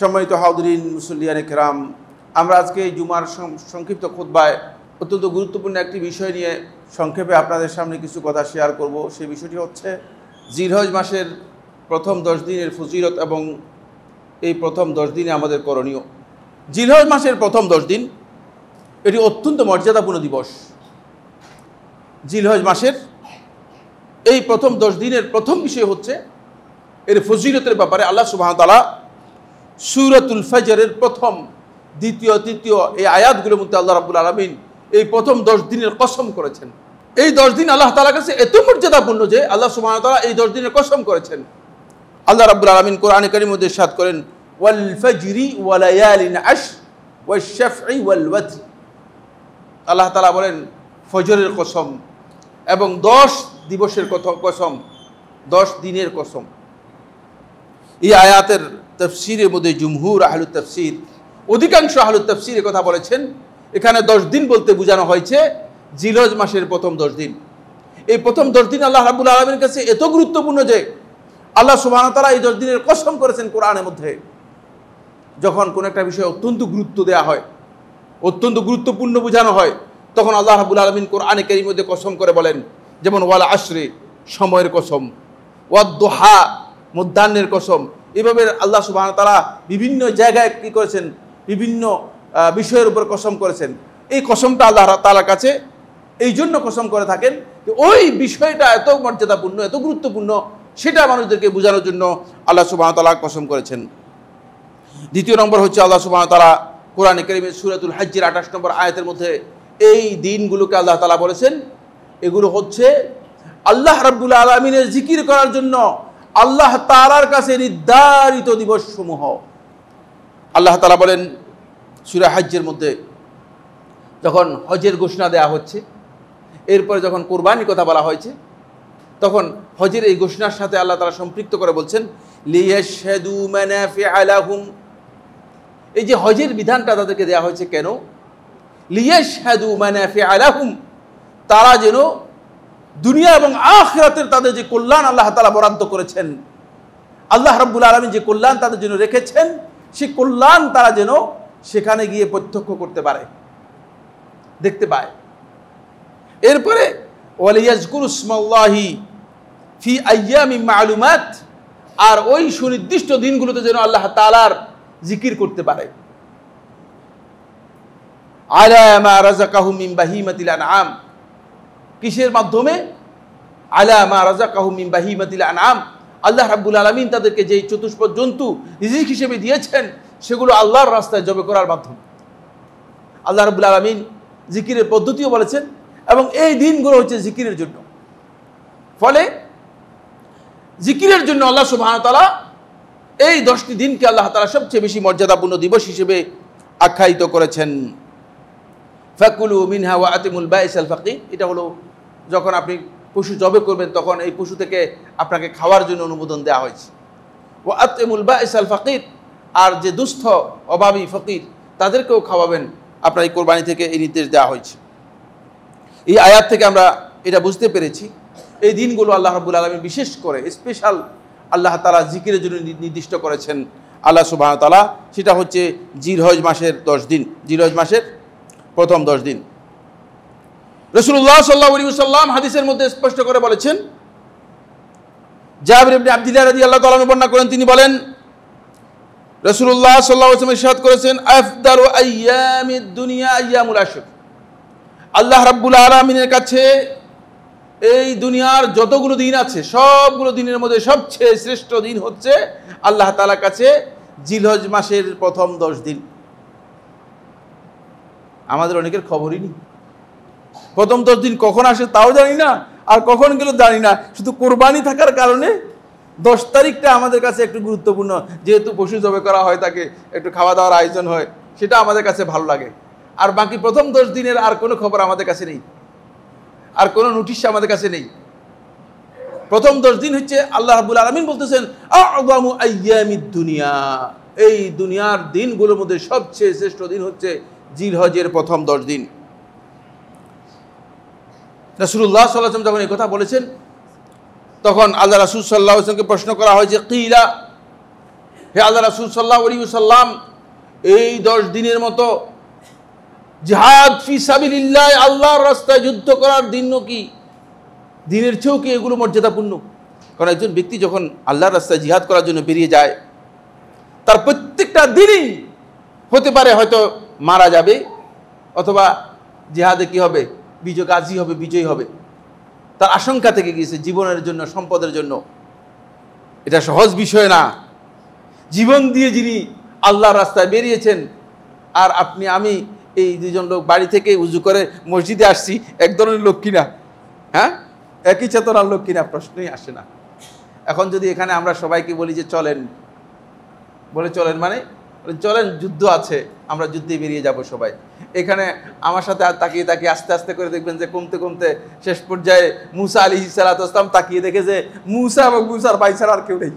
সম্মানিত হাউদরিন মুসল্লিয়ানে কেরাম, আমরা আজকে জুমার সংক্ষিপ্ত খুতবায় অত্যন্ত গুরুত্বপূর্ণ একটি বিষয় নিয়ে সংক্ষেপে আপনাদের সামনে কিছু কথা শেয়ার করব। সেই বিষয়টি হচ্ছে জিলহজ মাসের প্রথম 10 দিনের ফজিলত এবং এই প্রথম 10 দিনে আমাদের করণীয়। জিলহজ মাসের প্রথম 10 দিন এটি অত্যন্ত মর্যাদাপূর্ণ দিবস। জিলহজ মাসের এই প্রথম 10 দিনের প্রথম বিষয় হচ্ছে এর ফজিলতের ব্যাপারে আল্লাহ সুবহানাহু ওয়া তাআলা সূরাতুল ফজরের প্রথম, দ্বিতীয়, তৃতীয় এই আয়াতগুলোর মধ্যে আল্লাহ রাব্বুল আলামিন এই প্রথম 10 দিনের কসম করেছেন। এই 10 দিন আল্লাহ তাআলার কাছে এত মর্যাদাপূর্ণ যে আল্লাহ সুবহানাহু ওয়া তাআলা এই 10 দিনের কসম করেছেন। আল্লাহ রাব্বুল আলামিন কোরআনে কারীমের মধ্যে ইরশাদ করেন, ওয়াল ফজরি ওয়া লায়ালিন আশর ওয়াশ শাফঈ ওয়াল ওয়াতর। আল্লাহ তাআলা বলেন ফজরের কসম এবং 10 দিবসের কসম, 10 দিনের কসম। এই আয়াতের তাফসীরের মধ্যে জুমহুর আহলুত তাফসীর, অধিকাংশ আহলুত তাফসীর কথা বলেছেন এখানে 10 দিন বলতে বোঝানো হয়েছে জিলহজ মাসের প্রথম 10 দিন। এই প্রথম 10 দিন আল্লাহ রাব্বুল আলামিনের কাছে এত গুরুত্বপূর্ণ যে আল্লাহ সুবহানাহু ওয়া তাআলা এই 10 দিনের কসম করেছেন কোরআনের মধ্যে। যখন কোনো একটা বিষয় অত্যন্ত গুরুত্ব দেওয়া হয়, অত্যন্ত গুরুত্বপূর্ণ বোঝানো হয়, তখন আল্লাহ রাব্বুল আলামিন কোরআনে কারীমের মধ্যে কসম করে বলেন, যেমন ওয়াল আশরি সময়ের কসম, ওয়াদ দুহা মধ্যাহ্নের কসম। এভাবে আল্লাহ সুবহানাহু ওয়া তাআলা বিভিন্ন জায়গায় কি করেছেন, বিভিন্ন বিষয়ের উপর কসম করেছেন। এই কসমটা আল্লাহ তাআলার কাছে এই জন্য কসম করে থাকেন যে ওই বিষয়টা এত মর্যাদাপূর্ণ, এত গুরুত্বপূর্ণ, সেটা মানুষদেরকে বোঝানোর জন্য আল্লাহ সুবহানাহু ওয়া তাআলা কসম করেছেন। দ্বিতীয় নম্বর হচ্ছে আল্লাহ সুবহানাহু ওয়া তাআলা কোরআনে কারীমের সূরাতুল হজ্জের 28 নম্বর আয়াতের মধ্যে এই দিনগুলোকে আল্লাহ তাআলা বলেছেন এগুলো হচ্ছে আল্লাহ রাব্বুল আলামিনের জিকির করার জন্য আল্লাহ তাআলার কাছে নির্ধারিত দিবসসমূহ। আল্লাহ তাআলা বলেন সূরা হজ্জের মধ্যে যখন হজের ঘোষণা দেওয়া হচ্ছে, এরপরে যখন কুরবানির কথা বলা হয়েছে, তখন হজের এই ঘোষণার সাথে আল্লাহ তাআলা সম্পৃক্ত করে বলছেন লিয়াশহাদু মানাফিআ লাহুম। এই যে হজের বিধানটা তাদেরকে দেওয়া হয়েছে কেন? লিয়াশহাদু মানাফিআ লাহুম, তারা যেন দুনিয়া এবং আখিরাতের তাদের যে কল্যাণ আল্লাহ তাআলা বরাদ্দ করেছেন, আল্লাহ রাব্বুল আলামিন যে কল্যাণ তাদের জন্য রেখেছেন, সেই কল্যাণ তারা যেন সেখানে গিয়ে প্রত্যক্ষ করতে পারে, দেখতে পায়। এরপরে ওয়ালিয়াজকুরু ইসমাল্লাহি ফি আইয়ামিন মা'লুমাত, আর ওই সুনির্দিষ্ট দিনগুলোতে যেন আল্লাহ তাআলার জিকির করতে পারে। আলা মা রাযাকাহুম মিন বাহিমাতিল আনআম, কিসের মাধ্যমে? আলা মা রাযাকাহুম মিন বাহিমাতিল আনআম, আল্লাহ রাব্বুল আলামিন তাদেরকে যেই চতুষ্পদ জন্তু রিজিক হিসেবে দিয়েছেন সেগুলো আল্লাহর রাস্তায় জবে করার মাধ্যমে। আল্লাহ রাব্বুল আলামিন জিকিরের পদ্ধতিও বলেছেন এবং এই দিনগুলো হচ্ছে জিকিরের জন্য। ফলে জিকিরের জন্য আল্লাহ সুবহানাহু ওয়া তাআলা এই 10টি দিনকে আল্লাহ তাআলা সবচেয়ে বেশি মর্যাদাপূর্ণ দিবস হিসেবে আখ্যায়িত করেছেন। ফাকুলু মিনহা ওয়া আতিমুল বাইসাল ফাকির, এটা হলো যখন আপনি পশু জবে করবেন তখন এই পশু থেকে আপনাকে খাওয়ার জন্য অনুমোদন দেওয়া হয়েছে। ওয়া আতিমুল বাইসাল ফাকির, আর যে দুস্থ অভাবী ফকির তাদেরকেও খাওয়াবেন আপনার এই কোরবানি থেকে, এই নির্দেশ দেওয়া হয়েছে। এই আয়াত থেকে আমরা এটা বুঝতে পেরেছি এই দিনগুলো আল্লাহ রাব্বুল আলামিন বিশেষ করে স্পেশাল আল্লাহ তাআলা জিকিরের জন্য নির্দিষ্ট করেছেন আল্লাহ সুবহানাহু ওয়া তাআলা। সেটা হচ্ছে জিলহজ মাসের 10 দিন, জিলহজ মাসের প্রথম 10 দিন। রাসূলুল্লাহ সাল্লাল্লাহু আলাইহি ওয়াসাল্লাম হাদিসের মধ্যে স্পষ্ট করে বলেছেন, জাবির ইবনে আব্দুল্লাহ রাদিয়াল্লাহু তাআলা বর্ণনা করেন, তিনি বলেন রাসূলুল্লাহ সাল্লাল্লাহু আলাইহি ওয়াসাল্লাম ইরশাদ করেছেন, আফদালু আইয়ামিদ দুনিয়া আইয়ামুল আশর। আল্লাহ রাব্বুল আলামিনের কাছে এই দুনিয়ার যতগুলো দিন আছে সবগুলো দিনের মধ্যে সবচেয়ে শ্রেষ্ঠ দিন হচ্ছে আল্লাহ তাআলার কাছে জিলহজ মাসের প্রথম 10 দিন। আমাদের অনেকের খবরই নেই প্রথম 10 দিন কখন আসে তাও জানি না, আর কখন গেল জানি না। শুধু কোরবানি থাকার কারণে 10 তারিখটা আমাদের কাছে একটু গুরুত্বপূর্ণ, যেহেতু পশু জবে করা হয়, তাকে একটু খাওয়া দাওয়ার আয়োজন হয়, সেটা আমাদের কাছে ভালো লাগে। আর বাকি প্রথম 10 দিনের আর কোনো খবর আমাদের কাছে নেই, আর কোনো নোটিশ আমাদের কাছে নেই। প্রথম 10 দিন হচ্ছে আল্লাহ রাব্বুল আলামিন বলতেছেন আ'যামু আইয়ামিদ দুনিয়া, এই দুনিয়ার দিনগুলোর মধ্যে সবচেয়ে শ্রেষ্ঠ দিন হচ্ছে জিলহজের প্রথম 10 দিন। রাসূলুল্লাহ সাল্লাল্লাহু আলাইহি ওয়াসাল্লাম যখন এই কথা বলেছেন তখন আল্লাহ রাসূল সাল্লাল্লাহু আলাইহি ওয়াসাল্লামকে প্রশ্ন করা হয় যে কিলা, হে আল্লাহ রাসূল সাল্লাল্লাহু আলাইহি ওয়াসাল্লাম, এই 10 দিনের মতো জিহাদ ফি সাবিলিল্লাহ, আল্লাহর রাস্তায় যুদ্ধ করার দিন কি দিনের চেয়েও কি এগুলো মর্যাদাপূর্ণ? কারণ একজন ব্যক্তি যখন আল্লাহর রাস্তায় জিহাদ করার জন্য বেরিয়ে যায়, তার প্রত্যেকটা দিনই হতে পারে হয়তো মারা যাবে, অথবা জিহাদে কি হবে, গাজী হবে, বিজয়ী হবে। তার আশঙ্কা থেকে গিয়েছে জীবনের জন্য, সম্পদের জন্য। এটা সহজ বিষয় না। জীবন দিয়ে যিনি আল্লাহর রাস্তায় বেরিয়েছেন, আর আপনি আমি এই দুজন লোক বাড়ি থেকে উজু করে মসজিদে আসছি, এক ধরনের লোক কিনা? হ্যাঁ, একই চেতনার লোক কিনা? প্রশ্নই আসে না। এখন যদি এখানে আমরা সবাইকে বলি যে চলেন, বলে চলেন মানে চলেন, যুদ্ধ আছে, আমরা যুদ্ধে বেরিয়ে যাব সবাই। এখানে আমার সাথে তাকিয়ে তাকিয়ে আস্তে আস্তে করে দেখবেন যে কমতে কমতে শেষ পর্যায়ে মুসা আলাইহিস সালাতু ওয়াস সালাম তাকিয়ে দেখে যে মুসা এবং মুসার ভাই ছাড়া আর কেউ নেই।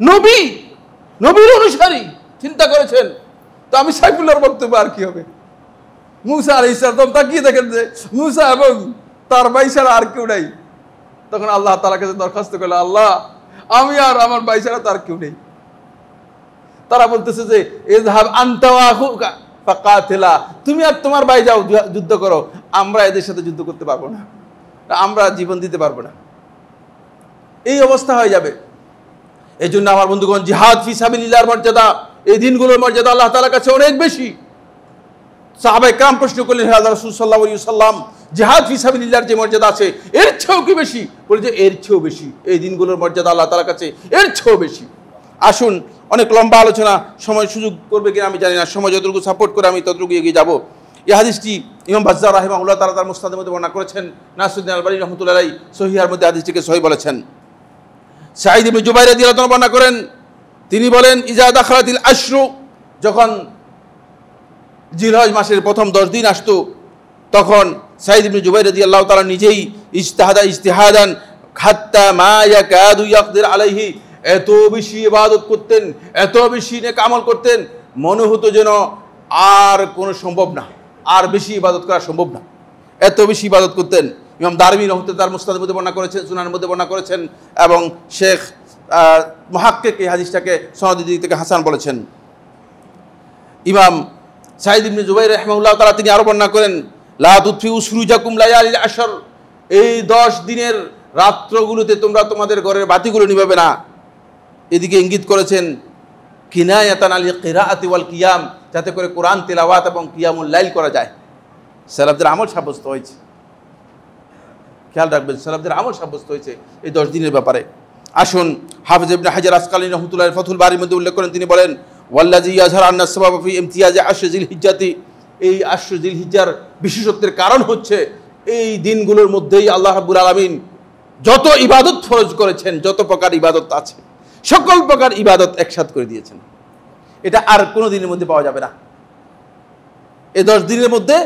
নবী, নবীর অনুসারী, চিন্তা করেছেন তো আমি সাইফুল্লাহর বক্তব্য আর কি হবে? মুসা আলাইহিস সালাম তাকিয়ে দেখেন যে মুসা এবং তার ভাই ছাড়া আর কেউ নাই। তখন আল্লাহ তাআলার কাছে দরখাস্ত করলো, আল্লাহ, আমি আর আমার ভাই ছাড়া তার কেউ নেই। তারা বলতেছে যে ইযহাব আনতা ওয়া আখুকা ফাকাতিলা, তুমি আর তোমার ভাই যাও, যুদ্ধ করো, আমরা এদের সাথে যুদ্ধ করতে পারবো না, আমরা জীবন দিতে পারবো না। এই অবস্থা হয়ে যাবে। এই জন্য আমার বন্ধুগণ, জিহাদ ফি সাবিলিল্লাহর মর্যাদা, এই দিনগুলোর মর্যাদা আল্লাহ তাআলার কাছে অনেক বেশি। সাহাবায়ে কেরাম প্রশ্ন করলেন, হে আল্লাহর রাসূল সাল্লাল্লাহু আলাইহি ওয়াসাল্লাম, জিহাদ ফি সাবিলিল্লাহর যে মর্যাদা আছে এর চেয়েও কি বেশি? বলে যে এর চেয়েও বেশি, এই দিনগুলোর মর্যাদা আল্লাহ তাআলার কাছে এর চেয়েও বেশি। আসুন, অনেক লম্বা আলোচনা, সময় সুযোগ করবে কিনা আমি জানি না, সময় যতটুকু সাপোর্ট করে আমি ততটুকু এগিয়ে যাব। এই হাদিসটি ইমাম বাজ্জার রাহিমাহুল্লাহ তাআলা তার মুসনাদের মধ্যে বর্ণনা করেছেন। নাসিরুদ্দিন আলবানী রাহমাতুল্লাহ আলাইহি সহিহার মধ্যে হাদিসটিকে সহিহ বলেছেন। সাঈদ ইবনে জুবাইর রাদিয়াল্লাহু তাআলা বর্ণনা করেন, তিনি বলেন, ইজা দাখালাতিল আশরু, যখন জিলহজ মাসের প্রথম 10 দিন আসতো, তখন সাঈদ ইবনে জুবাইর রাদিয়াল্লাহু তাআলা নিজেই ইজতিহাদান হাত্তা মা ইয়াকাদু ইয়াকদির আলাইহি, এত বেশি ইবাদত করতেন, এত বেশি নেক আমল করতেন, মনে হতো যেন আর কোনো সম্ভব না, আর বেশি ইবাদত করা সম্ভব না, এত বেশি ইবাদত করতেন। ইমাম দারমি রহমতুল্লাহ তার মুসনাদের মধ্যে বর্ণনা করেছেন, সুনানের মধ্যে বর্ণনা করেছেন, এবং শেখ মুহাক্কিক এই হাদিসটাকে সনদি দিক থেকে হাসান বলেছেন। ইমাম সাঈদ ইবনে জুবাইর রাহিমাহুল্লাহ তাআলা তিনি আরো বর্ণনা করেন, লা তুতফিউ সুরুজাকুম লায়ালিল আশর, এই 10 দিনের রাত্রগুলোতে তোমরা তোমাদের ঘরের বাতিগুলো নিভাবে না। এদিকে ইঙ্গিত করেছেন কিনায়াতান আল কিরাআতি ওয়াল কিয়াম, যাতে করে কোরআন তিলাওয়াত এবং কিয়ামুল লাইল করা যায়। সালাফদের আমল সাব্যস্ত হয়েছে, খেয়াল রাখবেন, সালাফদের আমল সাব্যস্ত হয়েছে এই 10 দিনের ব্যাপারে। আসুন, হাফিজ ইবনে হাজার আসকালানী রাহমাতুল্লাহ ফাথুল বারির মধ্যে উল্লেখ করেন, তিনি বলেন, ওয়াল্লাযী ইয়াজহারু আন্না সাবাবা ফি ইমতিয়াজ আশর জিলহিজ্জাতি, এই আশর জিলহিজ্জার বিশেষত্বের কারণ হচ্ছে এই দিনগুলোর মধ্যেই আল্লাহ রাব্বুল আলামিন যত ইবাদত ফরজ করেছেন, যত প্রকার ইবাদত আছে, সকল প্রকার ইবাদত একসাথ করে দিয়েছেন। এটা আর কোনো দিনের মধ্যে পাওয়া যাবে না। এই 10 দিনের মধ্যে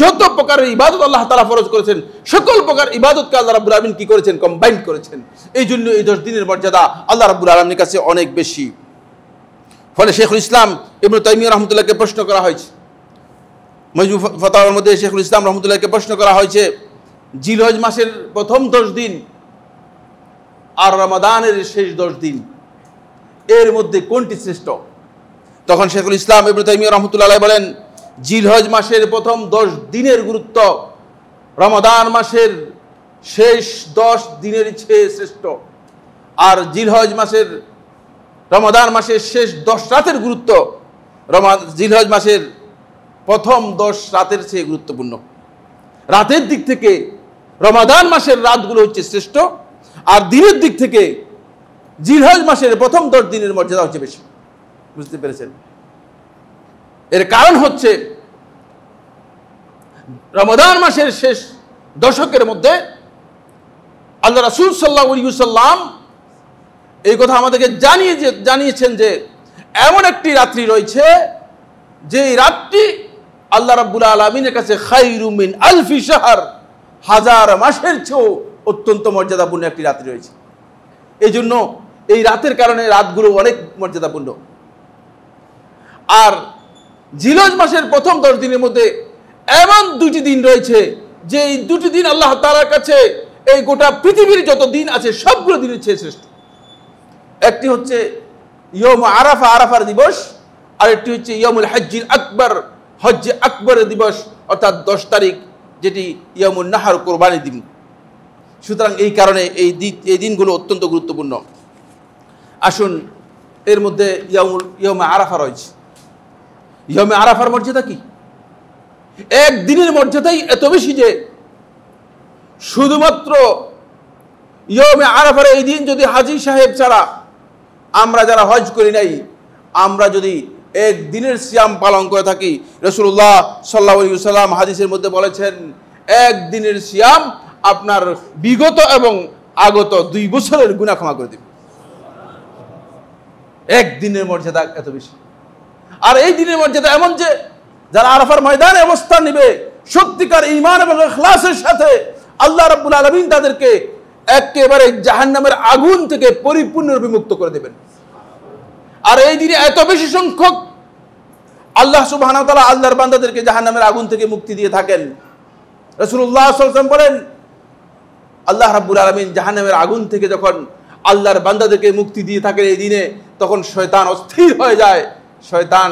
যত প্রকারের ইবাদত আল্লাহ তাআলা ফরজ করেছেন, সকল প্রকার ইবাদতকে আল্লাহ রাব্বুল আলামিন কি করেছেন? কম্বাইন করেছেন। এই জন্য এই 10 দিনের মর্যাদা আল্লাহ রাব্বুল আলামিনের কাছে অনেক বেশি। ফলে শেখুল ইসলাম ইবনে তাইমিয়া রাহমাতুল্লাহকে প্রশ্ন করা হয়েছে, মাজমু ফাতাওয়ার মধ্যে শেখুল ইসলাম রাহমাতুল্লাহকে প্রশ্ন করা হয়েছে, জিলহজ মাসের প্রথম 10 দিন আর রমাদানের শেষ 10 দিন, এর মধ্যে কোনটি শ্রেষ্ঠ? তখন শেখুল ইসলাম ইবনে তাইমিয়া রাহমাতুল্লাহ আলাইহি বলেন, জিলহজ মাসের প্রথম 10 দিনের গুরুত্ব রমাদান মাসের শেষ 10 দিনের চেয়ে শ্রেষ্ঠ, আর জিলহজ মাসের রমাদান মাসের শেষ 10 রাতের গুরুত্ব জিলহজ মাসের প্রথম 10 রাতের চেয়ে গুরুত্বপূর্ণ। রাতের দিক থেকে রমাদান মাসের রাতগুলো হচ্ছে শ্রেষ্ঠ, আর দিনের দিক থেকে জিলহজ মাসের প্রথম 10 দিনের মর্যাদা হচ্ছে বেশি। বুঝতে পেরেছেন? এর কারণ হচ্ছে রমাদান মাসের শেষ দশকের মধ্যে আল্লাহ রাসূল সাল্লাল্লাহু আলাইহি ওয়াসাল্লাম এই কথা আমাদেরকে জানিয়েছেন যে এমন একটি রাত্রি রয়েছে যে রাতটি আল্লাহ রাব্বুল আলামিনের কাছে খায়রুম মিন আলফি শাহর, 1000 মাসের চেয়েও অত্যন্ত মর্যাদাপূর্ণ একটি রাত্রি রয়েছে। এই জন্য এই রাতের কারণে রাতগুলো অনেক মর্যাদাপূর্ণ। আর জিলহজ মাসের প্রথম 10 দিনের মধ্যে এমন 2টি দিন রয়েছে যে এই 2টি দিন আল্লাহ তাআলার কাছে এই গোটা পৃথিবীর যত দিন আছে সবগুলো দিনের চেয়ে শ্রেষ্ঠ। একটি হচ্ছে ইয়ম আরাফা, আরাফার দিবস, আর একটি হচ্ছে ইয়মুল হজ্জিল আকবর, হজ্জে আকবরের দিবস, অর্থাৎ 10 তারিখ, যেটি ইয়মুন নাহার, কোরবানির দিন। সুতরাং এই কারণে এই দিনগুলো অত্যন্ত গুরুত্বপূর্ণ। আসুন, এর মধ্যে ইয়মে আরাফা রয়েছে। ইয়মে আরাফার মর্যাদা কি? এক দিনের মর্যাদাই এত বেশি যে শুধুমাত্র ইয়মে আরাফার এই দিন যদি হাজী সাহেব ছাড়া আমরা যারা হজ করি নাই, আমরা যদি এক দিনের সিয়াম পালন করে থাকি, রাসূলুল্লাহ সাল্লাল্লাহু আলাইহি ওয়াসাল্লাম হাদিসের মধ্যে বলেছেন, এক দিনের সিয়াম আপনার বিগত এবং আগত 2 বছরের গুনাহ ক্ষমা করে দেবে। এক দিনের মর্যাদা এত বেশি। আর এই দিনের মর্যাদা এমন যে যারা আরাফার ময়দানে অবস্থান নেবে সত্যিকার ঈমান এবং ইখলাসের সাথে, আল্লাহ রাব্বুল আলামিন তাদেরকে একেবারে জাহান্নামের আগুন থেকে পরিপূর্ণরূপে মুক্ত করে দেবেন। আর এই দিনে এত বেশি সংখ্যক আল্লাহ সুবহানাহু ওয়া তাআলা আল্লাহর বান্দাদেরকে জাহান্নামের আগুন থেকে মুক্তি দিয়ে থাকেন। রাসূলুল্লাহ সাল্লাল্লাহু আলাইহি ওয়াসাল্লাম বলেন, আল্লাহ রাব্বুল আলামিন জাহান্নামের আগুন থেকে যখন আল্লাহর বান্দাদেরকে মুক্তি দিয়ে থাকেন এই দিনে, তখন শয়তান অস্থির হয়ে যায়। শয়তান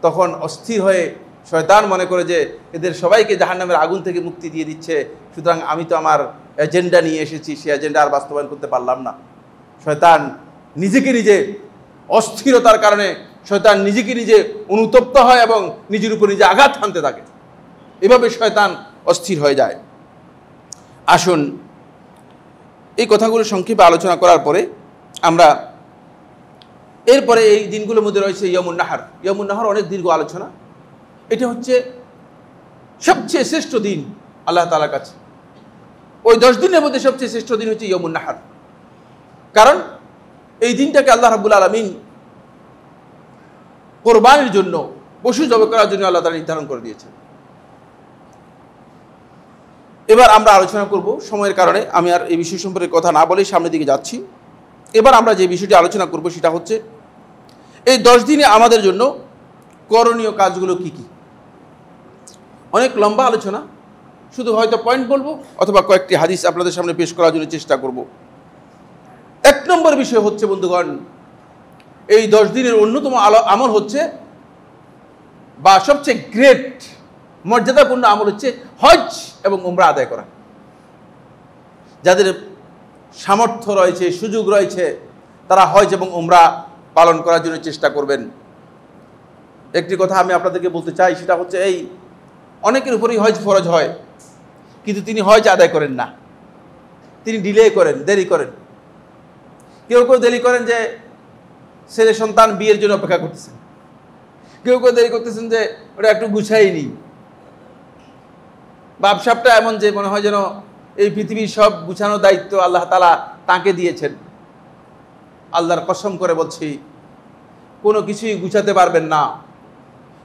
তখন অস্থির হয়ে শয়তান মনে করে যে এদের সবাইকে জাহান্নামের আগুন থেকে মুক্তি দিয়ে দিচ্ছে, সুতরাং আমি তো আমার এজেন্ডা নিয়ে এসেছি, সেই এজেন্ডা আর বাস্তবায়ন করতে পারলাম না। শয়তান নিজেকে নিজে অস্থিরতার কারণে শয়তান নিজেকে নিজে অনুতপ্ত হয় এবং নিজের উপর নিজে আঘাত হানতে থাকে। এভাবে শয়তান অস্থির হয়ে যায়। আসুন, এই কথাগুলো সংক্ষেপে আলোচনা করার পরে আমরা এরপরে এই দিনগুলোর মধ্যে রয়েছে ইয়মুন নাহার। ইয়মুন নাহার অনেক দীর্ঘ আলোচনা। এটা হচ্ছে সবচেয়ে শ্রেষ্ঠ দিন আল্লাহ তাআলার কাছে। ওই 10 দিনের মধ্যে সবচেয়ে শ্রেষ্ঠ দিন হচ্ছে ইয়মুন নাহার। কারণ এই দিনটাকে আল্লাহ রাব্বুল আলামিন কোরবানির জন্য, পশু জবাই করার জন্য আল্লাহ তাআলা নির্ধারণ করে দিয়েছেন। এবার আমরা আলোচনা করব, সময়ের কারণে আমি আর এই বিষয় সম্পর্কে কথা না বলেই সামনের দিকে যাচ্ছি। এবার আমরা যে বিষয়টি আলোচনা করব সেটা হচ্ছে এই 10 দিনে আমাদের জন্য করণীয় কাজগুলো কি কি। অনেক লম্বা আলোচনা, শুধু হয়তো পয়েন্ট বলবো অথবা কয়েকটি হাদিস আপনাদের সামনে পেশ করার জন্য চেষ্টা করব। 1 নম্বর বিষয় হচ্ছে বন্ধুগণ, এই 10 দিনের অন্যতম আমল হচ্ছে, বা সবচেয়ে গ্রেট মর্যাদাপূর্ণ আমল হচ্ছে হজ এবং উমরা আদায় করা। যাদের সামর্থ্য রয়েছে, সুযোগ রয়েছে, তারা হজ এবং উমরা পালন করার জন্য চেষ্টা করবেন। একটি কথা আমি আপনাদেরকে বলতে চাই, সেটা হচ্ছে এই অনেকের উপরেই হজ ফরজ হয়, কিন্তু তিনি হজ আদায় করেন না, তিনি ডিলে করেন, দেরি করেন। কেউ কেউ দেরি করেন যে ছেলে সন্তান বিয়ের জন্য অপেক্ষা করতেছেন, কেউ কেউ দেরি করতেছেন যে ওটা একটু গুছাইনি। ব্যবসাটা এমন যে মনে হয় যেন এই পৃথিবীর সব গুছানোর দায়িত্ব আল্লাহ তাআলা তাকে দিয়েছেন। আল্লাহর কসম করে বলছি, কোনো কিছুই গুছাতে পারবেন না,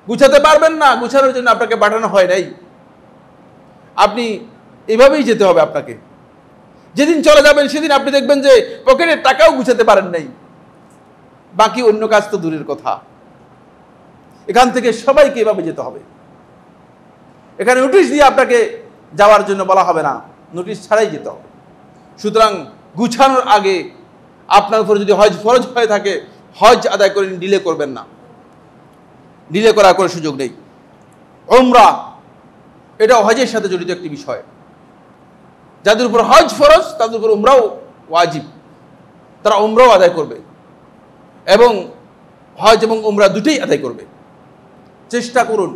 গুছাতে পারবেন না। গুছানোর জন্য আপনাকে পাঠানো হয় নাই। আপনি এভাবেই যেতে হবে আপনাকে। যেদিন চলে যাবেন সেদিন আপনি দেখবেন যে পকেটের টাকাও গুছাতে পারেন নাই, বাকি অন্য কাজ তো দূরের কথা। এখান থেকে সবাইকে এভাবে যেতে হবে। এখানে নোটিশ দিয়ে আপনাকে যাওয়ার জন্য বলা হবে না, নোটিশ ছাড়াই যেতে হবে। সুতরাং গুছানোর আগে আপনার উপরে যদি হজ ফরজ হয়ে থাকে, হজ আদায় করে ডিলে করবেন না, ডিলে করার কোনো সুযোগ নেই। উমরা এটা হজের সাথে জড়িত একটি বিষয়। যাদের উপর হজ ফরজ তাদের উপর উমরাও ওয়াজিব, তারা উমরাও আদায় করবে এবং হজ এবং উমরা দুটোই আদায় করবে। চেষ্টা করুন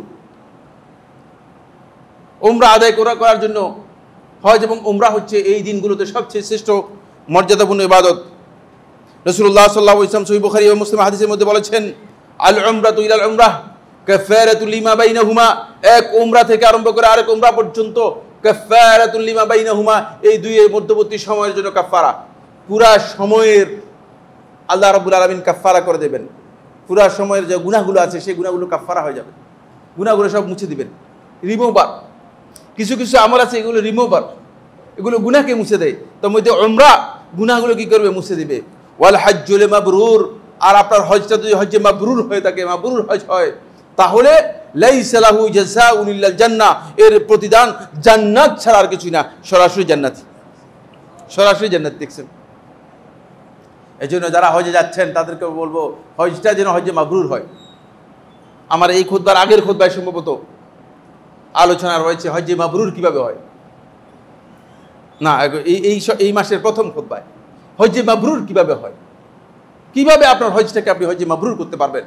উমরা আদায় করার জন্য। হজ এবং উমরা হচ্ছে এই দিনগুলোতে সবচেয়ে শ্রেষ্ঠ মর্যাদাপূর্ণ ইবাদত। রাসূলুল্লাহ সাল্লাল্লাহু আলাইহি ওয়াসাল্লাম সহিহ বুখারী ও মুসলিম হাদিসের মধ্যে বলেছেন, আল উমরাতু ইলাল উমরাহ কাফারাতুল লিমা বাইনাহুমা। এক উমরা থেকে আরম্ভ করে আরেক উমরা পর্যন্ত কাফারাতুল লিমা বাইনাহুমা, এই দুইয়ের মধ্যবর্তী সময়ের জন্য কাফারা। পুরা সময়ের আল্লাহ রাব্বুল আলামিন কাফারা করে দেবেন। পুরা সময়ের যে গুনাহগুলো আছে সেই গুনাহগুলো কাফারা হয়ে যাবে। গুনাহগুলো সব মুছে দিবেন, রিমুভার। কিছু কিছু আমল আছে এগুলো রিমুভার, এগুলো গুনাহকে মুছে দেয়। তার মধ্যে উমরা গুনাহগুলো কি করবে? মুছে দিবে। ওয়াল হজ্জুল মাবরুর, আর আপনার হজটা যদি হজ্জে মাবরুর হয়ে থাকে, মাবরুর হজ হয়, তাহলে লাইসা লাহু জাযাউন ইল্লাল জান্নাহ, এর প্রতিদান জান্নাত ছাড়া আর কিছুই না, সরাসরি জান্নাতি। সরাসরি জান্নাত দেখছেন। এই জন্য যারা হজে যাচ্ছেন তাদেরকে বলবো হজটা যেন হজে মাবরুর হয়। আমার এই খুতবার আগের খুতবায় সম্ভবত আলোচনা রয়েছে হজে মাবরুর কিভাবে হয়, না এই মাসের প্রথম খুতবায় হজে মাবরুর কিভাবে হয়, কিভাবে আপনার হজটাকে আপনি হজে মাবরুর করতে পারবেন,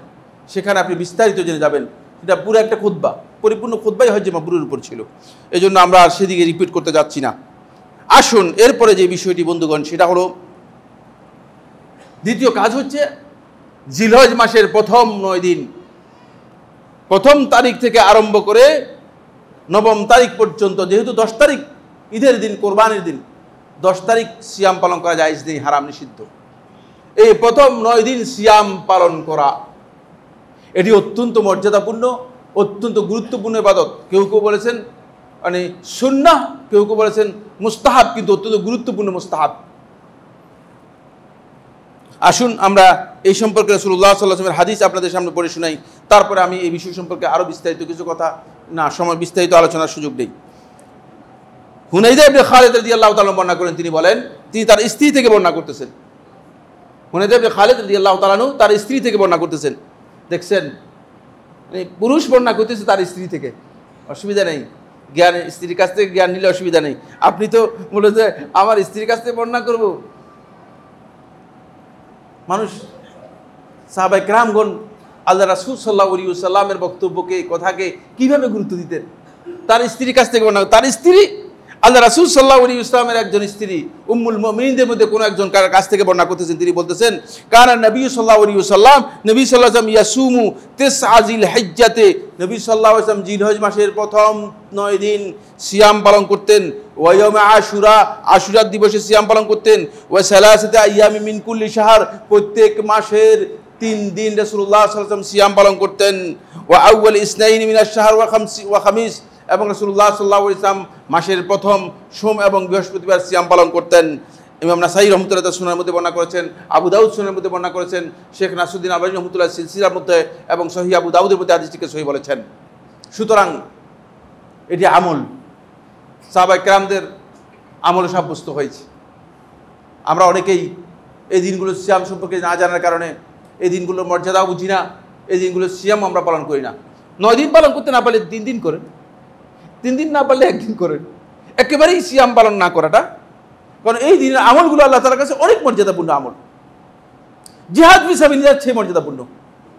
সেখানে আপনি বিস্তারিত জেনে যাবেন। এটা পুরো একটা খুতবা, পরিপূর্ণ খুতবাই হজে মাবরুর উপর ছিল। এই জন্য আমরা আর সেদিকে রিপিট করতে যাচ্ছি না। আসুন এরপরে যে বিষয়টি বন্ধুগণ, সেটা হলো দ্বিতীয় কাজ হচ্ছে জিলহজ মাসের প্রথম 9 দিন, প্রথম তারিখ থেকে আরম্ভ করে 9ম তারিখ পর্যন্ত, যেহেতু 10 তারিখ ঈদের দিন, কোরবানির দিন, 10 তারিখ সিয়াম পালন করা জায়েজ নেই, হারাম, নিষিদ্ধ। এই প্রথম 9 দিন সিয়াম পালন করা এটি অত্যন্ত মর্যাদাপূর্ণ, অত্যন্ত গুরুত্বপূর্ণ ইবাদত। কেউ কেউ বলেছেন মানে সুন্নাহ, কেউ কেউ বলেছেন মুস্তাহাব, কিন্তু অত্যন্ত গুরুত্বপূর্ণ মুস্তাহাব। আসুন আমরা এই সম্পর্কে রাসূলুল্লাহ সাল্লাল্লাহু আলাইহি ওয়াসাল্লামের হাদিস আপনাদের সামনে পড়ে শোনাই, তারপরে আমি এই বিষয় সম্পর্কে আরও বিস্তারিত কিছু কথা, না সময় বিস্তারিত আলোচনার সুযোগ দেই। হুনাইদা ইবনে খালিদ রাদিয়াল্লাহু তাআলা বর্ণনা করেন, তিনি বলেন, তিনি তার স্ত্রী থেকে বর্ণনা করতেছেন। হুনাইদা ইবনে খালিদ রাদিয়াল্লাহু তাআলা তার স্ত্রী থেকে বর্ণনা করতেছেন। দেখছেন, পুরুষ বর্ণনা করতেছে তার স্ত্রী থেকে, অসুবিধা নেই, জ্ঞান স্ত্রীর কাছ থেকে জ্ঞান নিলে অসুবিধা নেই। আপনি তো বলে যে আমার স্ত্রীর কাছ থেকে বর্ণনা করব, মানুষ সাহাবায়ে কেরামগণ আল্লাহ রাসূল সাল্লাল্লাহু আলাইহি ওয়াসাল্লামের বক্তব্যকে, কথাকে কিভাবে গুরুত্ব দিতেন। তার স্ত্রীর কাছ থেকে বর্ণনা, তার স্ত্রী আল্লাহ রাসূল সাল্লাল্লাহু আলাইহি ওয়াসাল্লামের একজন স্ত্রী উম্মুল মুমিনিনদের মধ্যে কোনো একজন কাছ থেকে বর্ণনা করতেছেন। তিনি বলতেছেন, কানা নবী সাল্লাল্লাহু আলাইহি ওয়াসাল্লাম, নবী সাল্লাল্লাহু আলাইহি ওয়াসাল্লাম ইয়াসুমু তিসআ জিলহিজ্জাতে, নবী সাল্লাল্লাহু আলাইহি ওয়াসাল্লাম জিলহজ মাসের প্রথম 9 দিন সিয়াম পালন করতেন। ওয়া ইয়াউমে আশুরা, আশুরার দিবসে সিয়াম পালন করতেন। ওয়া সালাসাতা আইয়ামি মিন কুল্লি শাহর, প্রত্যেক মাসের 3 দিন রাসূলুল্লাহ সাল্লাল্লাহু আলাইহি ওয়াসাল্লাম সিয়াম পালন করতেন। ওয়া আউয়াল ইসনাইনি মিনাশ শাহর ওয়া খামিস, এবং রাসূলুল্লাহ সাল্লাল্লাহু আলাইহি ওয়াসাল্লাম মাসের প্রথম সোম এবং বৃহস্পতিবার সিয়াম পালন করতেন। ইমাম নাসাঈ রাহমাতুল্লাহ তাআলা সুনানের মধ্যে বর্ণনা করেছেন, আবু দাউদ সুনানের মধ্যে বর্ণনা করেছেন, শেখ নাসরুদ্দিন আলবানী রাহমাতুল্লাহ সিলসিলার মধ্যে এবং সহিহ আবু দাউদের মধ্যে হাদিসটিকে সহিহ বলেছেন। সুতরাং এটি আমল, সাহাবায়ে কেরামদের আমলে সাব্যস্ত হয়েছে। আমরা অনেকেই এই দিনগুলো সিয়াম সম্পর্কে না জানার কারণে এই দিনগুলোর মর্যাদাও বুঝি না, এই দিনগুলো সিয়াম আমরা পালন করি না। 9 দিন পালন করতে না পারলে 3 দিন করেন, 3 দিন না পারলে 1 দিন করেন, একেবারেই সিয়াম পালন না করাটা, কারণ এই দিনের আমলগুলো আল্লাহ তাআলার কাছে অনেক মর্যাদাপূর্ণ আমল, জিহাদ ফি সাবিলিল্লাহ চেয়ে মর্যাদাপূর্ণ।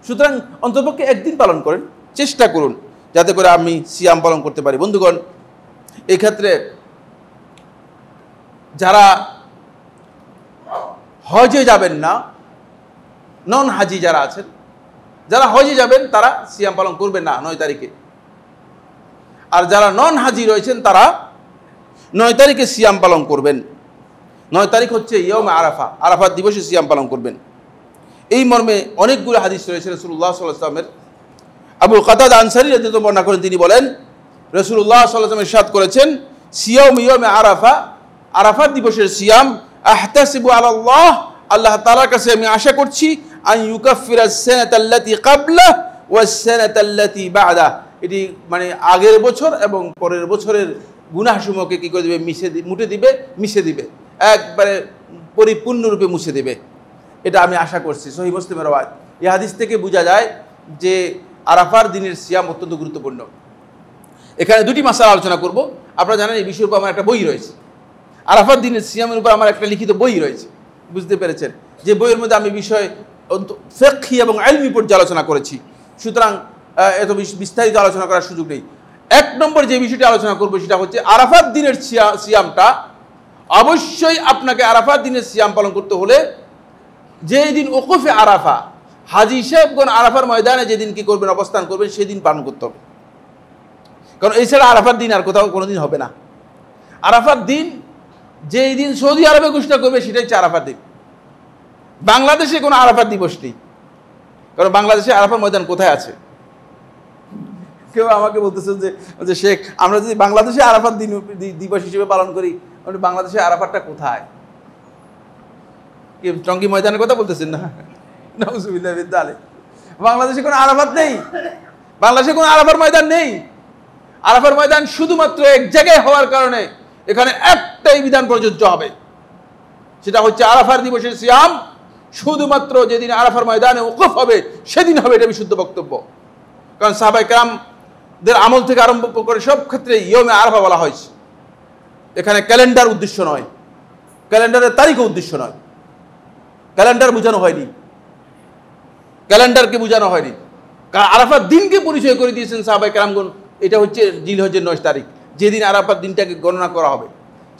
সুতরাং অন্ততপক্ষে 1 দিন পালন করেন, চেষ্টা করুন যাতে করে আমি সিয়াম পালন করতে পারি। বন্ধুগণ, এই ক্ষেত্রে যারা হজে যাবেন না, নন হাজি যারা আছেন, যারা হজে যাবেন তারা সিয়াম পালন করবেন না 9 তারিখে। আর যারা নন হাজি রয়েছেন তারা 9 তারিখে সিয়াম পালন করবেন। 9 তারিখ হচ্ছে ইয়ৌমে আরাফা, আরাফার দিবসে সিয়াম পালন করবেন। এই মর্মে অনেকগুলো হাদিস রয়েছে রাসূলুল্লাহ সাল্লাল্লাহু আলাইহি ওয়াসাল্লামের। আবু কাতাদা আনসারী রাদিয়াল্লাহু আনহু বর্ণনা করেন, তিনি বলেন, রাসূলুল্লাহ সাল্লাল্লাহু আলাইহি ওয়াসাল্লাম ইরশাদ করেছেন, সিয়াম ইয়ৌমে আরাফা, আরাফার দিবসের সিয়াম, আহতাসিবু আলাল্লাহ, আল্লাহ তাআলার কাছে আমি আশা করছি, আন ইউকাফিরাস সানাতাল্লাতী ক্বাবলা ওয়াস সানাতাল্লাতী বা'দা, এটি মানে আগের বছর এবং পরের বছরের গুনাহসমূহকে কি করে দিবে, মিশে দিবে, একবারে পরিপূর্ণরূপে মুছে দেবে, এটা আমি আশা করছি। সহিহ মুসলিমের রাওয়ায়াত। এই হাদিস থেকে বোঝা যায় যে আরাফার দিনের সিয়াম অত্যন্ত গুরুত্বপূর্ণ। এখানে 2টি মাসআলা আলোচনা করব। আপনারা জানেন এই বিষয়ের উপর আমার একটা বই রয়েছে, আরাফার দিনের সিয়ামের উপর আমার একটা লিখিত বই রয়েছে, বুঝতে পেরেছেন, যে বইয়ের মধ্যে আমি বিষয় ফিকহি এবং ইলমি পর্যালোচনা করেছি। সুতরাং এত বিস্তারিত আলোচনা করার সুযোগ নেই। 1 নম্বর যে বিষয়টি আলোচনা করবো সেটা হচ্ছে আরাফাত দিনের সিয়ামটা অবশ্যই আপনাকে আরাফাত দিনের সিয়াম পালন করতে হলে যেই দিন ওকুফে আরাফা, হাজী সাহেবগণ আরাফার ময়দানে যেদিন কি করবেন, অবস্থান করবেন, সেদিন পালন করতে হবে। কারণ এছাড়া আরাফার দিন আর কোথাও কোনোদিন হবে না। আরাফার দিন যেই দিন সৌদি আরবে ঘোষণা করবে সেটাই হচ্ছে আরাফার দিন। বাংলাদেশে কোনো আরাফার দিবস নেই, কারণ বাংলাদেশে আরাফার ময়দান কোথায় আছে? কেউ আমাকে বলতেছেন যে শেখ, আমরা যদি বাংলাদেশে আরাফাত দিবস হিসেবে পালন করি, বাংলাদেশে আরাফাতটা কোথায়? কি টঙ্গী ময়দানের কথা বলতেছেন না? নাউজুবিল্লাহ মিন যালিক। বাংলাদেশে কোনো আরাফাত নেই, বাংলাদেশে কোনো আরাফার ময়দান নেই। আরাফার ময়দান শুধুমাত্র এক জায়গায় হওয়ার কারণে এখানে একটাই বিধান প্রযোজ্য হবে, সেটা হচ্ছে আরাফার দিবসের সিয়াম শুধুমাত্র যেদিন আরাফার ময়দানে ওকফ হবে সেদিন হবে, এটা বিশুদ্ধ বক্তব্য। কারণ সাহাবায়ে কেরামদের আমল থেকে আরম্ভ করে সব ক্ষেত্রে ইয়মে আরাফা বলা হয়েছে। এখানে ক্যালেন্ডার উদ্দেশ্য নয়, ক্যালেন্ডারের তারিখও উদ্দেশ্য নয়, ক্যালেন্ডার বোঝানো হয়নি, ক্যালেন্ডারকে বোঝানো হয়নি। কারণ আরাফার দিনকে পরিচয় করে দিয়েছেন সাহাবায়ে কেরামগণ, এটা হচ্ছে জিলহজ্জের 9 তারিখ, যেদিন আরাফার দিনটাকে গণনা করা হবে।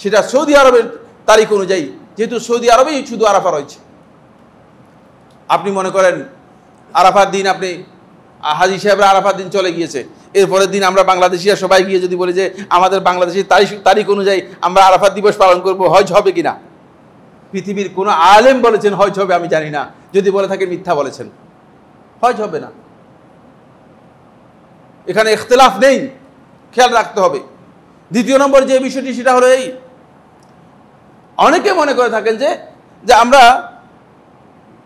সেটা সৌদি আরবের তারিখ অনুযায়ী, যেহেতু সৌদি আরবেই শুধু আরাফা রয়েছে। আপনি মনে করেন আরাফার দিন আপনি হাজী সাহেবরা আরাফার দিন চলে গিয়েছে, এরপরের দিন আমরা বাংলাদেশিরা সবাই গিয়ে যদি বলি যে আমাদের বাংলাদেশের তারিখ অনুযায়ী আমরা আরাফাত দিবস পালন করব, হজ হবে কিনা? পৃথিবীর কোনো আলেম বলেছেন হজ হবে? আমি জানি না। যদি বলে থাকেন মিথ্যা বলেছেন, হজ হবে না। এখানে ইখতিলাফ নেই, খেয়াল রাখতে হবে। দ্বিতীয় নম্বর যে বিষয়টি সেটা হলো এই, অনেকে মনে করে থাকেন যে আমরা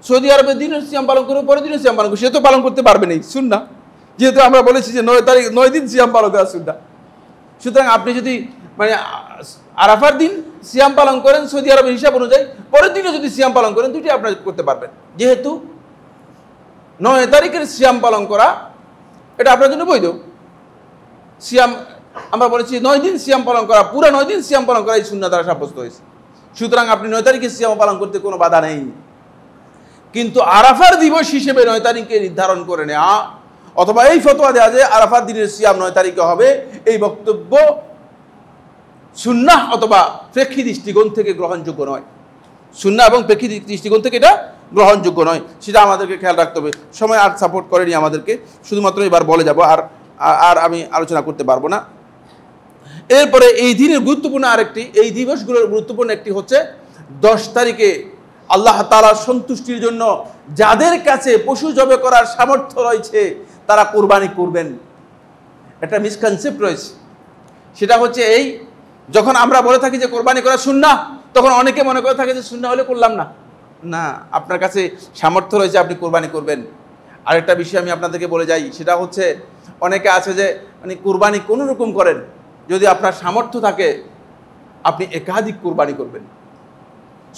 সৌদি আরবের দিনের সিয়াম পালন করবো, পরের দিনের সিয়াম পালন করবো, সে তো পালন করতে পারবে না সুন্নাহ, যেহেতু আমরা বলেছি যে 9 দিন সিয়াম পালন করা সুন্নাহ। সুতরাং আপনি যদি মানে আরাফার দিন সিয়াম পালন করেন সৌদি আরবের হিসাব অনুযায়ী, পরের দিনও যদি সিয়াম পালন করেন, দুটি আপনারা করতে পারবেন। যেহেতু 9 তারিখের সিয়াম পালন করা এটা আপনার জন্য বৈধ। সিয়াম আমরা বলেছি 9 দিন সিয়াম পালন করা, পুরো 9 দিন সিয়াম পালন করা এই সুন্নাহ দ্বারা সাব্যস্ত হয়েছে। সুতরাং আপনি 9 তারিখে সিয়াম পালন করতে কোনো বাধা নেই। কিন্তু আরাফার দিবস হিসেবে 9 তারিখে নির্ধারণ করে নেওয়া অথবা এই ফতোয়া দেওয়া যে আরাফার দিনের সিয়াম 9 তারিখে হবে, এই বক্তব্য সুন্নাহ অথবা প্রেক্ষী দৃষ্টিকোণ থেকে গ্রহণযোগ্য নয়। সুন্নাহ এবং প্রেক্ষী দৃষ্টিকোণ থেকে এটা গ্রহণযোগ্য নয়, সেটা আমাদেরকে খেয়াল রাখতে হবে। সময় আর সাপোর্ট করেনি আমাদেরকে, শুধুমাত্র এবার বলে যাব, আর আমি আলোচনা করতে পারবো না। এরপরে এই দিনের গুরুত্বপূর্ণ আরেকটি, এই দিবসগুলোর গুরুত্বপূর্ণ একটি হচ্ছে 10 তারিখে আল্লাহ তাআলার সন্তুষ্টির জন্য যাদের কাছে পশু জবাই করার সামর্থ্য রয়েছে তারা কোরবানি করবেন। একটা মিসকনসেপ্ট রয়েছে, সেটা হচ্ছে এই, যখন আমরা বলে থাকি যে কোরবানি করা সুন্নাহ, তখন অনেকে মনে করে থাকে যে সুন্নাহ হলে করলাম না। না, আপনার কাছে সামর্থ্য রয়েছে, আপনি কোরবানি করবেন। আরেকটা বিষয় আমি আপনাদেরকে বলে যাই, সেটা হচ্ছে অনেকে আছে যে মানে কোরবানি কোনো রকম করেন, যদি আপনার সামর্থ্য থাকে আপনি একাধিক কোরবানি করবেন।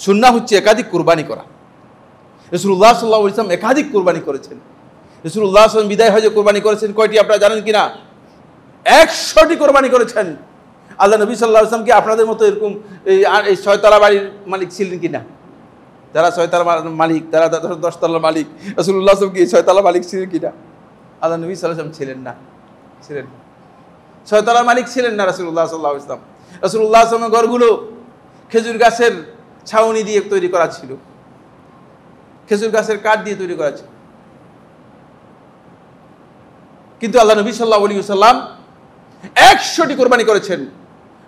সুন্নাহ হচ্ছে একাধিক কোরবানি করা। রাসূলুল্লাহ সাল্লাল্লাহু আলাইহি ওয়াসাল্লাম একাধিক কোরবানি করেছেন। রাসূলুল্লাহ সাল্লাল্লাহু আলাইহি ওয়াসাল্লাম বিদায় হজে কোরবানি করেছেন কয়টি আপনারা জানেন কিনা? 100টি কোরবানি করেছেন। আল্লাহ নবী সাল্লাল্লাহু আলাইহি ওয়াসাল্লাম কি আপনাদের মতো এরকম এই 6তলা বাড়ির মালিক ছিলেন কিনা? যারা 6তলা মালিক, তারা 10তলার মালিক। রাসূলুল্লাহ সাল্লাল্লাহু আলাইহি ওয়াসাল্লাম কি 6তলা মালিক ছিলেন কিনা? আল্লাহ নবী সাল্লাল্লাহু আলাইহি ওয়াসাল্লাম ছিলেন না, ছিলেন 6তলার মালিক ছিলেন না রাসূলুল্লাহ সাল্লাল্লাহু আলাইহি ওয়াসাল্লাম। রাসূলুল্লাহ সাল্লাল্লাহু আলাইহি ওয়াসাল্লামের ঘরগুলো খেজুর গাছের ছাউনি দিয়ে তৈরি করা ছিল, খেজুর গাছের কাঠ দিয়ে তৈরি করা ছিল। কিন্তু আল্লাহ নবী সাল্লাল্লাহু আলাইহি ওয়াসাল্লাম 100টি কোরবানি করেছেন।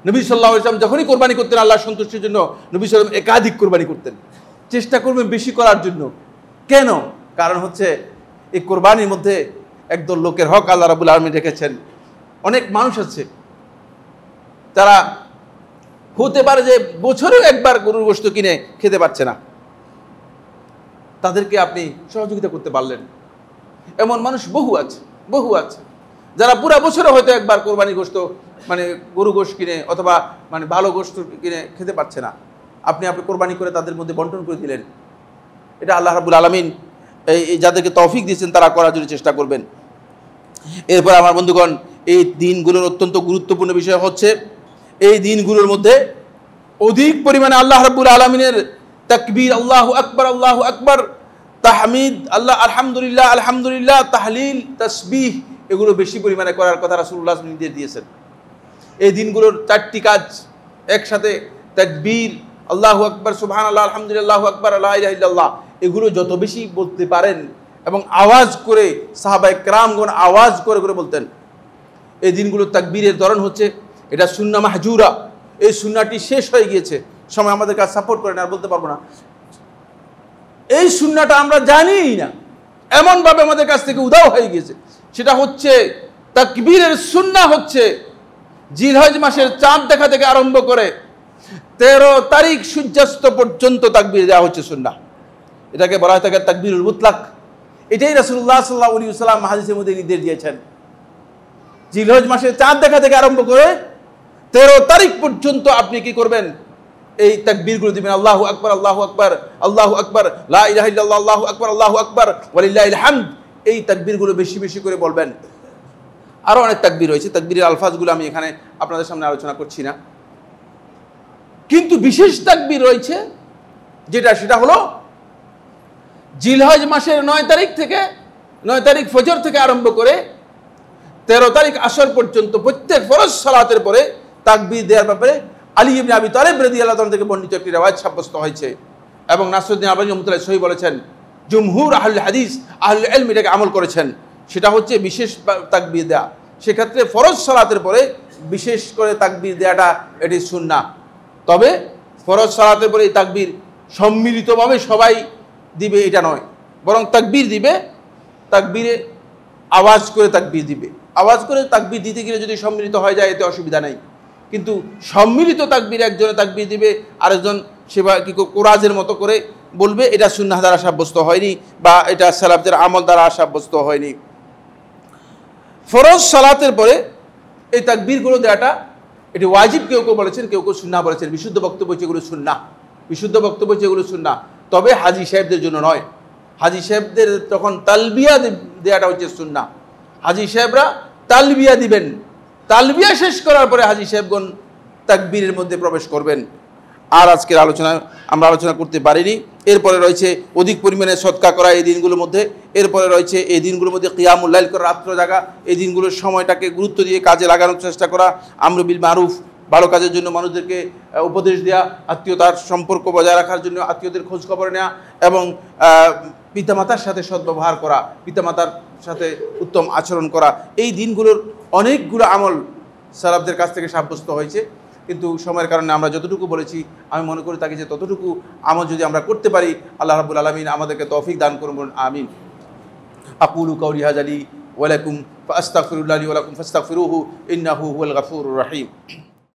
নবী সাল্লাল্লাহু আলাইহি ওয়াসাল্লাম যখনই কোরবানি করতেন আল্লাহর সন্তুষ্টির জন্য, নবী সাল্লাল্লাহু আলাইহি ওয়াসাল্লাম একাধিক কোরবানি করতেন, চেষ্টা করবেন বেশি করার জন্য। কেন? কারণ হচ্ছে এই কোরবানির মধ্যে একদল লোকের হক আল্লাহ রাব্বুল আলামিন রেখেছেন। অনেক মানুষ আছে তারা হতে পারে যে বছরেও একবার গরুর গোশত কিনে খেতে পারছে না, তাদেরকে আপনি সহযোগিতা করতে পারলেন। এমন মানুষ বহু আছে, বহু আছে যারা পুরো বছরে হয়তো একবার কোরবানির গোশত মানে গরু গোশত কিনে অথবা মানে ভালো গোশত কিনে খেতে পারছে না, আপনি কোরবানি করে তাদের মধ্যে বন্টন করে দিলেন। এটা আল্লাহ রাব্বুল আলামিন এই যাদেরকে তৌফিক দিয়েছেন তারা করার জন্য চেষ্টা করবেন। এরপর আমার বন্ধুগণ, এই দিনগুলোর অত্যন্ত গুরুত্বপূর্ণ বিষয় হচ্ছে এই দিনগুলোর মধ্যে অধিক পরিমাণে আল্লাহ রাব্বুল আলামিনের তাকবীর, আল্লাহু আকবার, তাহমিদ, আল্লাহ আলহামদুলিল্লাহ আলহামদুলিল্লাহ, তাহলিল, তাসবিহ, এগুলো বেশি পরিমাণে করার কথা রাসূলুল্লাহ নির্দেশ দিয়েছেন। এই দিনগুলোর 4টি কাজ একসাথে, তাকবীর, আল্লাহু আকবার, সুবহানাল্লাহ, আলহামদুলিল্লাহ, আল্লাহু আকবার, লা ইলাহা ইল্লাল্লাহ, এগুলো যত বেশি বলতে পারেন এবং আওয়াজ করে, সাহাবায়ে কেরামগণ আওয়াজ করে করে বলতেন। এই দিনগুলোর তাকবীরের ধরন হচ্ছে, এটা সুন্নাহ মাহজুরা, এই সুন্নাহটি শেষ হয়ে গিয়েছে, সময় আমাদের কাছে সাপোর্ট করে না, আর বলতে পারবো না। এই সুন্নাহটা আমরা জানিই না, এমনভাবে আমাদের কাছ থেকে উধাও হয়ে গিয়েছে। সেটা হচ্ছে তাকবীরের সুন্নাহ হচ্ছে জিলহজ মাসের চাঁদ দেখা থেকে আরম্ভ করে 13 তারিখ সূর্যাস্ত পর্যন্ত তাকবীর দেওয়া হচ্ছে সুন্নাহ। এটাকে বলা হয় থাকে তাকবীরুল মুতলাক। এটাই রাসূলুল্লাহ সাল্লাল্লাহু আলাইহি ওয়াসাল্লাম হাদিসের মধ্যে নির্দেশ দিয়েছেন। জিলহজ মাসের চাঁদ দেখা থেকে আরম্ভ করে 13 তারিখ পর্যন্ত আপনি কি করবেন? এই তাকবীরগুলো দিবেন, আল্লাহু আকবার, আল্লাহু আকবার, আল্লাহু আকবার, লা ইলাহা ইল্লাল্লাহ, আল্লাহু আকবার, আল্লাহু আকবার, ওয়ালিল্লাহিল হামদ। এই তাকবীরগুলো বেশি বেশি করে বলবেন। আরও অনেক তাকবীর রয়েছে, তাকবীরের আলফাজগুলো আমি এখানে আপনাদের সামনে আলোচনা করছি না। কিন্তু বিশেষ তাকবীর রয়েছে সেটা হলো জিলহজ মাসের 9 তারিখ থেকে 9 তারিখ ফজর থেকে আরম্ভ করে 13 তারিখ আসর পর্যন্ত প্রত্যেক ফরজ সালাতের পরে তাকবীর দেওয়ার ব্যাপারে আলী ইবনে আবি তালেব রাদিয়াল্লাহু তাআলা থেকে বর্ণিত একটি রিওয়ায়াত সাব্যস্ত হয়েছে এবং নাসরুদ্দিন আলবানী রাহমাতুল্লাহ সহিহ বলেছেন, জুমহুর আহলুল হাদিস আহলুল ইলম এটাকে আমল করেছেন। সেটা হচ্ছে বিশেষ তাকবীর দেয়া। সেক্ষেত্রে ফরজ সালাতের পরে বিশেষ করে তাকবীর দেওয়াটা এটি সুন্নাহ। তবে ফরজ সালাতের পরে এই তাকবীর সম্মিলিতভাবে সবাই দিবে এটা নয়, বরং তাকবীর দিবে, তাকবীরে আওয়াজ করে তাকবীর দিবে। আওয়াজ করে তাকবীর দিতে গেলে যদি সম্মিলিত হয়ে যায় এতে অসুবিধা নেই, কিন্তু সম্মিলিত তাকবীর একজনে তাকবীর দিবে, আরেকজন সেবা কি কোরাজের মতো করে বলবে, এটা সুন্নাহ দ্বারা সাব্যস্ত হয়নি বা এটা সালাফদের আমল দ্বারা সাব্যস্ত হয়নি। ফরজ সালাতের পরে এই তাকবীরগুলো দেওয়াটা এটি ওয়াজিব কেউ কেউ বলেছেন, কেউ কেউ সুন্নাহ বলেছেন। বিশুদ্ধ বক্তব্য যেগুলো সুন্নাহ, বিশুদ্ধ বক্তব্য যেগুলো সুন্নাহ, তবে হাজী সাহেবদের জন্য নয়। হাজী সাহেবদের তখন তালবিয়া দেওয়াটা হচ্ছে সুন্নাহ। হাজী সাহেবরা তালবিয়া দিবেন, তালবিয়া শেষ করার পরে হাজী সাহেবগণ তাকবীরের মধ্যে প্রবেশ করবেন। আর আজকের আলোচনায় আমরা আলোচনা করতে পারিনি। এরপরে রয়েছে অধিক পরিমাণে সদকা করা এই দিনগুলোর মধ্যে। এরপরে রয়েছে এই দিনগুলোর মধ্যে কিয়ামুল লাইল করা, রাত্র জাগা। এই দিনগুলোর সময়টাকে গুরুত্ব দিয়ে কাজে লাগানোর চেষ্টা করা, আমর বিল মারুফ, ভালো কাজের জন্য মানুষদেরকে উপদেশ দেওয়া, আত্মীয়তার সম্পর্ক বজায় রাখার জন্য আত্মীয়দের খোঁজ খবর নেওয়া এবং পিতামাতার সাথে সদ্ব্যবহার করা, পিতামাতার সাথে উত্তম আচরণ করা। এই দিনগুলোর অনেকগুলো আমল সালাফদের কাছ থেকে সাব্যস্ত হয়েছে, কিন্তু সময়ের কারণে আমরা যতটুকু বলেছি আমি মনে করি তাকে যে ততটুকু আমল যদি আমরা করতে পারি আল্লাহ রাব্বুল আলামিন আমাদেরকে তৌফিক দান করুন, আমিন। আকুলু কাউলি হাযা লি ওয়া লাকুম ফাস্তাগফিরুল্লাহ লি ওয়া লাকুম ফাস্তাগফিরুহু ইন্নাহু হুয়াল গফুরুর রহিম।